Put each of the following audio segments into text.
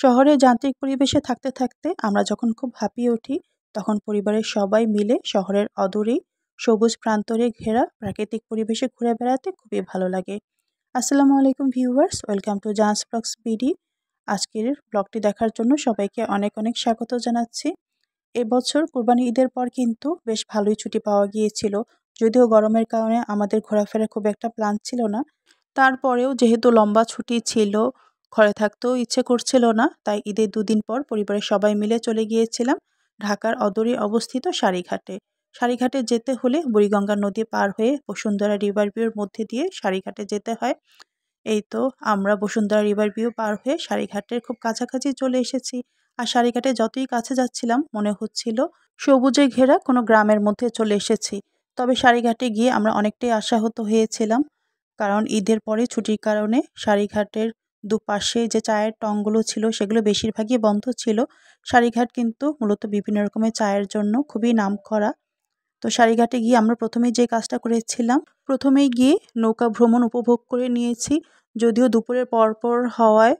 শহরে যান্ত্রিক পরিবেশে থাকতে থাকতে আমরা যখন খুব হাঁপিয়ে উঠি তখন পরিবারের সবাই মিলে শহরের অদূরেই সবুজ প্রান্তরে ঘেরা প্রাকৃতিক পরিবেশে ঘুরে বেড়াতে খুবই ভালো লাগে। আসসালামু আলাইকুম viewers, welcome to Jan's blogs BD. আজকের ব্লগটি দেখার জন্য সবাইকে অনেক অনেক স্বাগত জানাচ্ছি। এবছর কুরবানি ঈদের পর কিন্তু বেশ ভালোই ছুটি পাওয়া গিয়েছিল। যদিও গরমের কারণে আমাদের ঘোরাফেরা খুব একটা প্ল্যান ছিল না, তারপরেও যেহেতু লম্বা ছুটি ছিল, ঘরে থাকতেও ইচ্ছে করছিল না, তাই ঈদের দুদিন পর পরিবারের সবাই মিলে চলে গিয়েছিলাম ঢাকার অদূরে অবস্থিত সারিঘাটে। সারিঘাটে যেতে হলে বুড়িগঙ্গা নদী পার হয়ে বসুন্ধরা রিভার ভিউর মধ্যে দিয়ে সারিঘাটে যেতে হয়। এই তো আমরা বসুন্ধরা রিভার ভিউ পার হয়ে সারিঘাটের খুব কাছাকাছি চলে এসেছি। আর সারিঘাটে যতই কাছে যাচ্ছিলাম মনে হচ্ছিল সবুজে ঘেরা কোনো গ্রামের মধ্যে চলে এসেছি। তবে সারিঘাটে গিয়ে আমরা অনেকটাই আশাহত হয়েছিলাম, কারণ ঈদের পরে ছুটির কারণে সারিঘাটের দুপাশে যে চায়ের টংগুলো ছিল সেগুলো বেশিরভাগই বন্ধ ছিল। সারিঘাট কিন্তু মূলত বিভিন্ন রকমের চায়ের জন্য খুবই নামকরা। তো সারিঘাটে গিয়ে আমরা প্রথমেই যে কাজটা করেছিলাম, প্রথমেই গিয়ে নৌকা ভ্রমণ উপভোগ করে নিয়েছি। যদিও দুপুরের পরপর হওয়ায়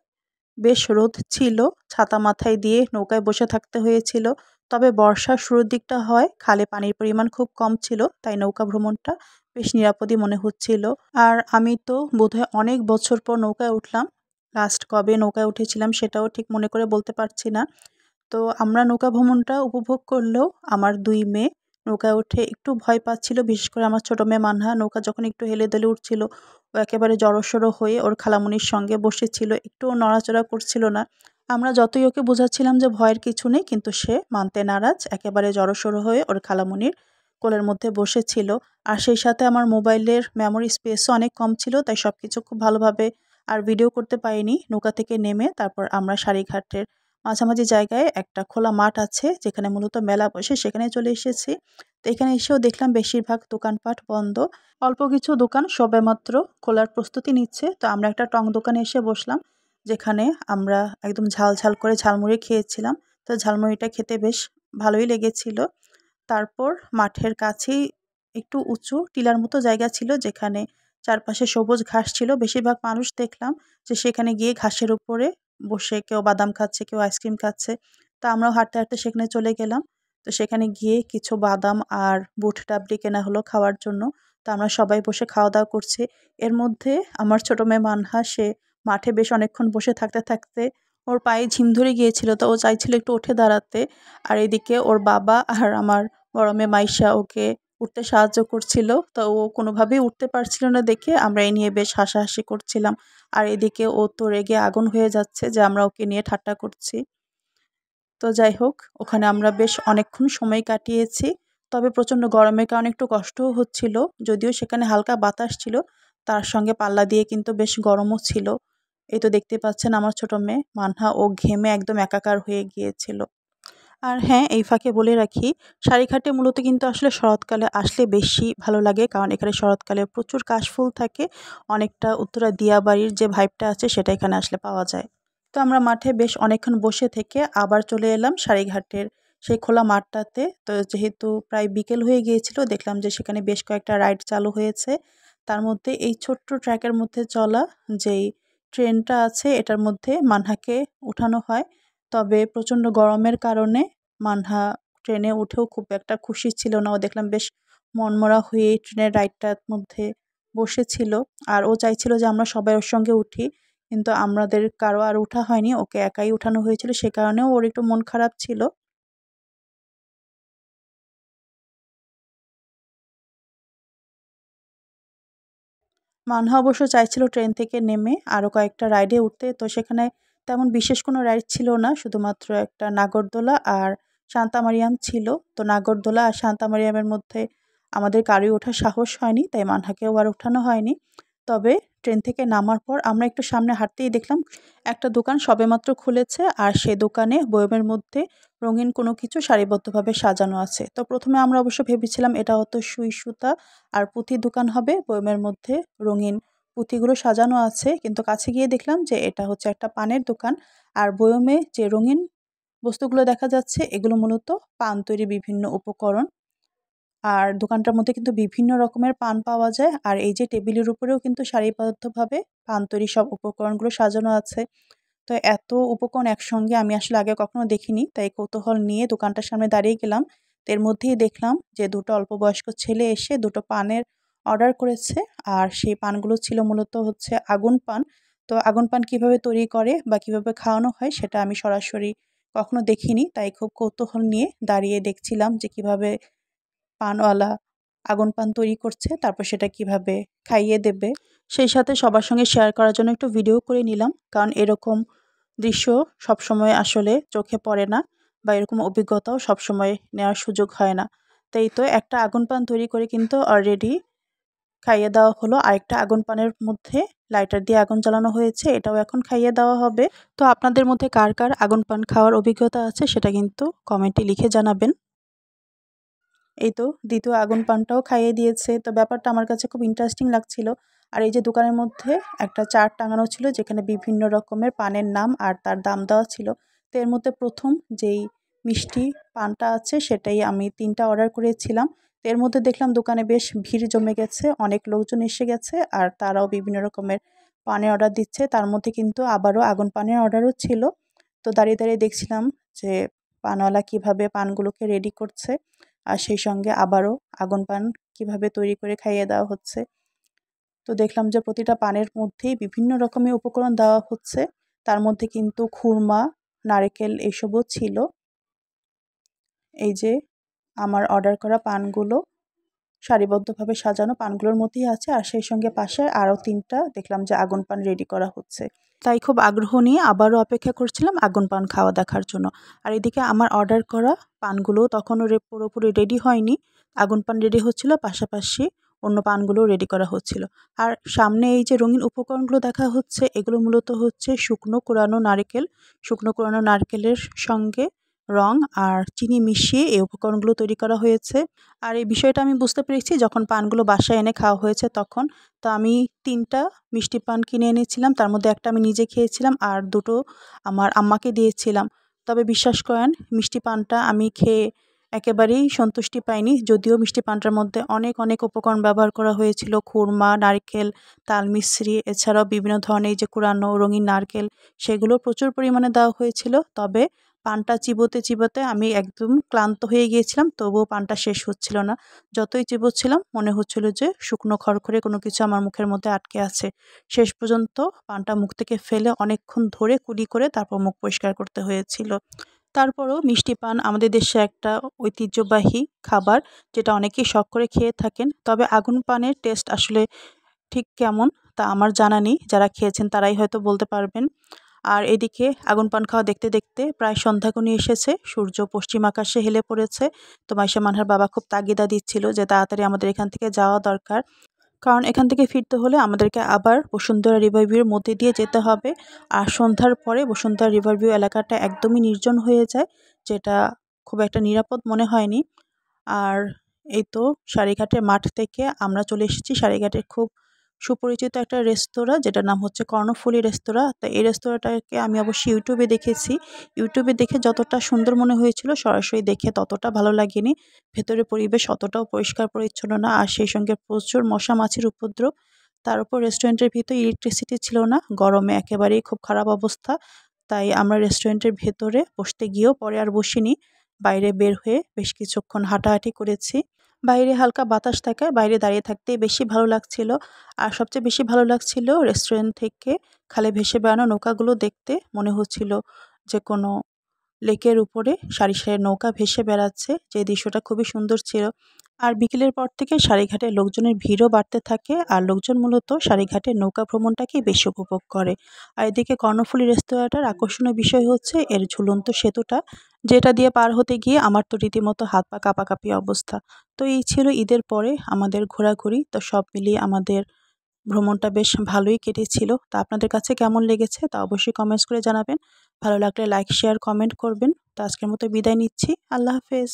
বেশ রোদ ছিল, ছাতা মাথায় দিয়ে নৌকায় বসে থাকতে হয়েছিল। তবে বর্ষার শুরুর দিকটা হয় খালে পানির পরিমাণ খুব কম ছিল, তাই নৌকা ভ্রমণটা বেশ নিরাপদই মনে হচ্ছিল। আর আমি তো বোধহয় অনেক বছর পর নৌকায় উঠলাম। লাস্ট কবে নৌকায় উঠেছিলাম সেটাও ঠিক মনে করে বলতে পারছি না। তো আমরা নৌকা ভ্রমণটা উপভোগ করলেও আমার ২ মেয়ে নৌকায় উঠে একটু ভয় পাচ্ছিল। বিশেষ করে আমার ছোট মেয়ে মানহা নৌকা যখন একটু হেলে-দুলে উঠছিল, ও একেবারে জড়সড় হয়ে ওর খালামণির সঙ্গে বসেছিল। একটুও নড়াচড়া করছিল না। আমরা যতই ওকে বোঝাচ্ছিলাম যে ভয়ের কিছু নেই, কিন্তু সে মানতে নারাজ। একেবারে জড়সড় হয়ে ওর খালামণির কোলের মধ্যে বসেছিল। আর সেই সাথে আমার মোবাইলের মেমোরি স্পেসও অনেক কম ছিল, তাই সবকিছু খুব ভালোভাবে আর ভিডিও করতে পারিনি। নৌকা থেকে নেমে তারপর আমরা সারিঘাটের মাঝামাঝি জায়গায় একটা খোলা মাঠ আছে যেখানে মূলত মেলা বসে, সেখানে চলে এসেছি। তো এখানে এসেও দেখলাম বেশিরভাগ দোকানপাট বন্ধ। অল্প কিছু দোকান সবেমাত্র খোলার প্রস্তুতি নিচ্ছে। তো আমরা একটা টং দোকানে এসে বসলাম, যেখানে আমরা একদম ঝাল ঝাল করে ঝালমুড়ি খেয়েছিলাম। তো ঝালমুড়িটা খেতে বেশ ভালোই লেগেছিল। তারপর মাঠের কাছেই একটু উঁচু টিলার মতো জায়গা ছিল, যেখানে চারপাশে সবুজ ঘাস ছিল। বেশিরভাগ মানুষ দেখলাম যে সেখানে গিয়ে ঘাসের উপরে বসে কেউ বাদাম খাচ্ছে, কেউ আইসক্রিম খাচ্ছে। তা আমরাও হাঁটতে হাঁটতে সেখানে চলে গেলাম। তো সেখানে গিয়ে কিছু বাদাম আর বুট ডাবলি কেনা হলো খাওয়ার জন্য। তো আমরা সবাই বসে খাওয়া দাওয়া করছি। এর মধ্যে আমার ছোট মেয়ে মানহা, সে মাঠে বেশ অনেকক্ষণ বসে থাকতে থাকতে ওর পায়ে ঝিম ধরে গিয়েছিল, তো ও চাইছিল একটু উঠে দাঁড়াতে। আর এদিকে ওর বাবা আর আমার বড় মেয়ে মাইশা ওকে উঠতে সাহায্য করছিল। তো ও কোনোভাবেই উঠতে পারছিল না দেখে আমরা এই নিয়ে বেশ হাসাহাসি করছিলাম। আর এদিকে ও তো রেগে আগুন হয়ে যাচ্ছে যে আমরা ওকে নিয়ে ঠাট্টা করছি। তো যাই হোক, ওখানে আমরা বেশ অনেকক্ষণ সময় কাটিয়েছি। তবে প্রচণ্ড গরমের কারণে একটু কষ্টও হচ্ছিল। যদিও সেখানে হালকা বাতাস ছিল, তার সঙ্গে পাল্লা দিয়ে কিন্তু বেশ গরমও ছিল। এই তো দেখতে পাচ্ছেন আমার ছোট মেয়ে মানহা, ও ঘেমে একদম একাকার হয়ে গিয়েছিল। আর হ্যাঁ, এই ফাঁকে বলে রাখি, সারিঘাটে মূলত কিন্তু আসলে শরৎকালে আসলে বেশি ভালো লাগে, কারণ এখানে শরৎকালে প্রচুর কাশফুল থাকে। অনেকটা উত্তরা দিয়াবাড়ির যে ভাইবটা আছে সেটা এখানে আসলে পাওয়া যায়। তো আমরা মাঠে বেশ অনেকক্ষণ বসে থেকে আবার চলে এলাম সারিঘাটের সেই খোলা মাঠটাতে। তো যেহেতু প্রায় বিকেল হয়ে গিয়েছিল, দেখলাম যে সেখানে বেশ কয়েকটা রাইড চালু হয়েছে। তার মধ্যে এই ছোট্ট ট্র্যাকের মধ্যে চলা যেই ট্রেনটা আছে, এটার মধ্যে মানহাকে উঠানো হয়। তবে প্রচণ্ড গরমের কারণে মানহা ট্রেনে উঠেও খুব একটা খুশি ছিল না। ও দেখলাম বেশ মনমরা হয়ে ট্রেনের রাইডটার মধ্যে বসেছিল। আর ও চাইছিল যে আমরা সবাই ওর সঙ্গে উঠি, কিন্তু আমাদের কারো আর উঠা হয়নি। ওকে একাই উঠানো হয়েছিল, সে কারণেও ওর একটু মন খারাপ ছিল। মানহা অবশ্য চাইছিল ট্রেন থেকে নেমে আরও কয়েকটা রাইডে উঠতে। তো সেখানে তেমন বিশেষ কোনো রাইড ছিল না, শুধুমাত্র একটা নাগরদোলা আর শান্তা মারিয়াম ছিল। তো নাগরদোলা আর শান্তা মারিয়ামের মধ্যে আমাদের কারোই ওঠার সাহস হয়নি, তাই মানহাকেও আর ওঠানো হয়নি। তবে ট্রেন থেকে নামার পর আমরা একটু সামনে হাঁটতেই দেখলাম একটা দোকান সবেমাত্র খুলেছে, আর সে দোকানে বয়মের মধ্যে রঙিন কোনো কিছু সারিবদ্ধভাবে সাজানো আছে। তো প্রথমে আমরা অবশ্য ভেবেছিলাম এটা হয়তো সুই সুতা আর পুঁথির দোকান হবে, বয়মের মধ্যে রঙিন পুঁথিগুলো সাজানো আছে। কিন্তু কাছে গিয়ে দেখলাম যে এটা হচ্ছে একটা পানের দোকান। আর বয়মে যে রঙিন বস্তুগুলো দেখা যাচ্ছে এগুলো মূলত পান তৈরির বিভিন্ন উপকরণ। আর দোকানটার মধ্যে কিন্তু বিভিন্ন রকমের পান পাওয়া যায়। আর এই যে টেবিলের উপরেও কিন্তু সারিবদ্ধভাবে পান তৈরির সব উপকরণগুলো সাজানো আছে। তো এত উপকরণ একসঙ্গে আমি আসলে আগে কখনো দেখিনি, তাই কৌতূহল নিয়ে দোকানটার সামনে দাঁড়িয়ে গেলাম। তো এর মধ্যেই দেখলাম যে ২ টো অল্প বয়স্ক ছেলে এসে ২ টো পানের অর্ডার করেছে। আর সেই পানগুলো ছিল মূলত হচ্ছে আগুন পান। তো আগুন পান কিভাবে তৈরি করে বা কিভাবে খাওয়ানো হয় সেটা আমি সরাসরি কখনো দেখিনি, তাই খুব কৌতূহল নিয়ে দাঁড়িয়ে দেখছিলাম যে কিভাবে পানওয়ালা আগুন পান তৈরি করছে, তারপর সেটা কিভাবে খাইয়ে দেবে। সেই সাথে সবার সঙ্গে শেয়ার করার জন্য একটু ভিডিও করে নিলাম, কারণ এরকম দৃশ্য সবসময় আসলে চোখে পড়ে না বা এরকম অভিজ্ঞতাও সবসময় নেওয়ার সুযোগ হয় না। তো এই তো একটা আগুন পান তৈরি করে কিন্তু অলরেডি খাইয়ে দেওয়া হলো। আরেকটা আগুন পানের মধ্যে লাইটার দিয়ে আগুন জ্বালানো হয়েছে, এটাও এখন খাইয়ে দেওয়া হবে। তো আপনাদের মধ্যে কার কার আগুন পান খাওয়ার অভিজ্ঞতা আছে সেটা কিন্তু কমেন্টে লিখে জানাবেন। এই তো দ্বিতীয় আগুন পানটাও খাইয়ে দিয়েছে। তো ব্যাপারটা আমার কাছে খুব ইন্টারেস্টিং লাগছিল। আর এই যে দোকানের মধ্যে একটা চার্ট টাঙানো ছিল যেখানে বিভিন্ন রকমের পানের নাম আর তার দাম দেওয়া ছিল। তো এর মধ্যে ১ম যেই মিষ্টি পানটা আছে সেটাই আমি ৩ টা অর্ডার করেছিলাম। তো এর মধ্যে দেখলাম দোকানে বেশ ভিড় জমে গেছে, অনেক লোকজন এসে গেছে আর তারাও বিভিন্ন রকমের পানের অর্ডার দিচ্ছে। তার মধ্যে কিন্তু আবারও আগুন পানের অর্ডারও ছিল। তো দাঁড়িয়ে, দাঁড়িয়ে দেখছিলাম যে পানওয়ালা কিভাবে পানগুলোকে রেডি করছে। আর সেই সঙ্গে আবারও আগুন পান কিভাবে তৈরি করে খাইয়ে দেওয়া হচ্ছে। তো দেখলাম যে প্রতিটা পানের মধ্যেই বিভিন্ন রকমের উপকরণ দেওয়া হচ্ছে। তার মধ্যে কিন্তু খুরমা, নারকেল এসবও ছিল। এই যে আমার অর্ডার করা পানগুলো সারিবদ্ধভাবে সাজানো পানগুলোর মধ্যেই আছে। আর সেই সঙ্গে পাশে আরও ৩ টা দেখলাম যে আগুন পান রেডি করা হচ্ছে। তাই খুব আগ্রহ নিয়ে আবারও অপেক্ষা করছিলাম আগুন পান খাওয়া দেখার জন্য। আর এদিকে আমার অর্ডার করা পানগুলো তখনও পুরোপুরি রেডি হয়নি। আগুন পান রেডি হচ্ছিল, পাশাপাশি অন্য পানগুলোও রেডি করা হচ্ছিল। আর সামনে এই যে রঙিন উপকরণগুলো দেখা হচ্ছে এগুলো মূলত হচ্ছে শুকনো কোরানো নারকেল। শুকনো কোরানো নারকেলের সঙ্গে রং আর চিনি মিশিয়ে এই উপকরণগুলো তৈরি করা হয়েছে। আর এই বিষয়টা আমি বুঝতে পেরেছি যখন পানগুলো বাসায় এনে খাওয়া হয়েছে তখন। তো আমি ৩ টা মিষ্টি পান কিনে এনেছিলাম। তার মধ্যে একটা আমি নিজে খেয়েছিলাম আর ২ টো আমার আম্মাকে দিয়েছিলাম। তবে বিশ্বাস করেন মিষ্টি পানটা আমি খেয়ে একেবারেই সন্তুষ্টি পাইনি। যদিও মিষ্টি পানটার মধ্যে অনেক, অনেক উপকরণ ব্যবহার করা হয়েছিল। খুরমা, নারকেল, তালমিছরি এছাড়াও বিভিন্ন ধরনের এই যে কুড়ানো রঙিন নারকেল সেগুলো প্রচুর পরিমাণে দেওয়া হয়েছিল। তবে পানটা চিবোতে, চিবোতে আমি একদম ক্লান্ত হয়ে গিয়েছিলাম। তবুও পানটা শেষ হচ্ছিল না। যতই চিবোচ্ছিলাম মনে হচ্ছিল যে শুকনো খড়খড়ে কোনো কিছু আমার মুখের মধ্যে আটকে আছে। শেষ পর্যন্ত পানটা মুখ থেকে ফেলে অনেকক্ষণ ধরে কুলি করে তারপর মুখ পরিষ্কার করতে হয়েছিল। তারপরও মিষ্টি পান আমাদের দেশে একটা ঐতিহ্যবাহী খাবার, যেটা অনেকেই শখ করে খেয়ে থাকেন। তবে আগুন পানের টেস্ট আসলে ঠিক কেমন তা আমার জানা নেই। যারা খেয়েছেন তারাই হয়তো বলতে পারবেন। আর এদিকে আগুন পান খাওয়া দেখতে, দেখতে প্রায় সন্ধ্যা ঘনিয়ে এসেছে। সূর্য পশ্চিম আকাশে হেলে পড়েছে। তো মাইশা মানহার বাবা খুব তাগিদা দিচ্ছিল যে তাড়াতাড়ি আমাদের এখান থেকে যাওয়া দরকার। কারণ এখান থেকে ফিরতে হলে আমাদেরকে আবার বসুন্ধরা রিভার ভিউর মধ্যে দিয়ে যেতে হবে। আর সন্ধ্যার পরে বসুন্ধরা রিভার ভিউ এলাকাটা একদমই নির্জন হয়ে যায়, যেটা খুব একটা নিরাপদ মনে হয়নি। আর এই তো সারিঘাটের মাঠ থেকে আমরা চলে এসেছি সারিঘাটের খুব সুপরিচিত একটা রেস্তোরাঁ, যেটার নাম হচ্ছে কর্ণফুলী রেস্তোরাঁ। তো এই রেস্তোরাঁটাকে আমি অবশ্যই ইউটিউবে দেখেছি। ইউটিউবে দেখে যতটা সুন্দর মনে হয়েছিল সরাসরি দেখে ততটা ভালো লাগেনি। ভেতরের পরিবেশ অতটাও পরিষ্কার পরিচ্ছন্ন না, আর সেই সঙ্গে প্রচুর মশা মাছির উপদ্রব। তার উপর রেস্টুরেন্টের ভিতর ইলেকট্রিসিটি ছিল না, গরমে একেবারেই খুব খারাপ অবস্থা। তাই আমরা রেস্টুরেন্টের ভেতরে বসতে গিয়েও পরে আর বসিনি। বাইরে বের হয়ে বেশ কিছুক্ষণ হাঁটাহাঁটি করেছি। বাইরে হালকা বাতাস থাকায় বাইরে দাঁড়িয়ে থাকতেই বেশি ভালো লাগছিল। আর সবচেয়ে বেশি ভালো লাগছিল রেস্টুরেন্ট থেকে খালে ভেসে বেড়ানো নৌকাগুলো দেখতে। মনে হচ্ছিল যে কোনো লেকের উপরে সারি, সারি নৌকা ভেসে বেড়াচ্ছে। যে দৃশ্যটা খুবই সুন্দর ছিল। আর বিকেলের পর থেকে সারিঘাটে লোকজনের ভিড়ও বাড়তে থাকে। আর লোকজন মূলত সারিঘাটে নৌকা ভ্রমণটাকেই বেশি উপভোগ করে। আর এদিকে কর্ণফুলী রেস্তোরাঁটার আকর্ষণীয় বিষয় হচ্ছে এর ঝুলন্ত সেতুটা, যেটা দিয়ে পার হতে গিয়ে আমার তো রীতিমতো হাত পা কাঁপাকাঁপি অবস্থা। তো এই ছিল ঈদের পরে আমাদের ঘোরাঘুরি। তো সব মিলিয়ে আমাদের ভ্রমণটা বেশ ভালোই কেটেছিল। তো আপনাদের কাছে কেমন লেগেছে তা অবশ্যই কমেন্টস করে জানাবেন। ভালো লাগলে লাইক, শেয়ার, কমেন্ট করবেন। তো আজকের মতো বিদায় নিচ্ছি। আল্লাহ হাফেজ।